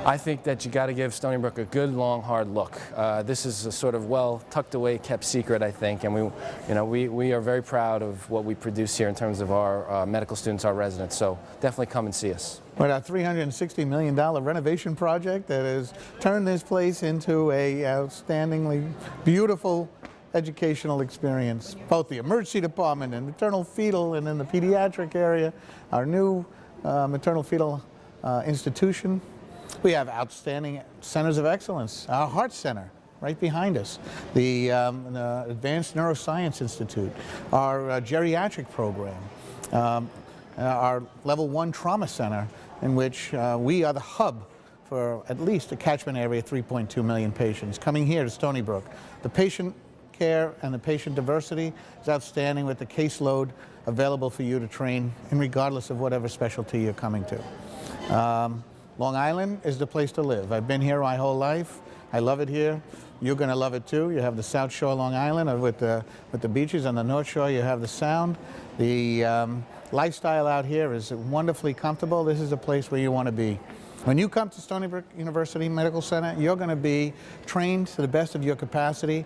I think that you got to give Stony Brook a good, long, hard look. This is a sort of well tucked away, kept secret, I think, and we are very proud of what we produce here in terms of our medical students, our residents. So definitely come and see us. With our $360 million renovation project that has turned this place into a outstandingly beautiful educational experience. Both the emergency department and maternal fetal, and in the pediatric area, our new maternal fetal institution. We have outstanding centers of excellence. Our Heart Center, right behind us. The Advanced Neuroscience Institute. Our geriatric program. Our Level 1 Trauma Center, in which we are the hub for at least a catchment area of 3.2 million patients coming here to Stony Brook. The patient care and the patient diversity is outstanding, with the caseload available for you to train in regardless of whatever specialty you're coming to. Long Island is the place to live. I've been here my whole life. I love it here. You're going to love it too. You have the South Shore Long Island with the beaches. On the North Shore you have the Sound. The lifestyle out here is wonderfully comfortable. This is a place where you want to be. When you come to Stony Brook University Medical Center, you're going to be trained to the best of your capacity.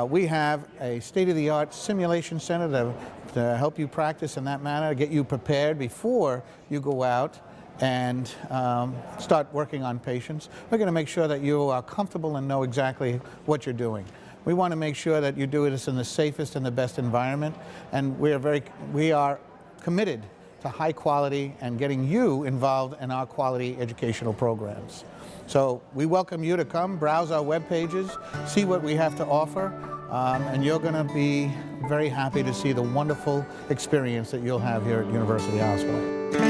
We have a state-of-the-art simulation center to help you practice in that manner, get you prepared before you go out and start working on patients. We're going to make sure that you are comfortable and know exactly what you're doing. We want to make sure that you do this in the safest and the best environment, and we are committed to high quality and getting you involved in our quality educational programs. So we welcome you to come, browse our web pages, see what we have to offer, and you're going to be very happy to see the wonderful experience that you'll have here at University Hospital.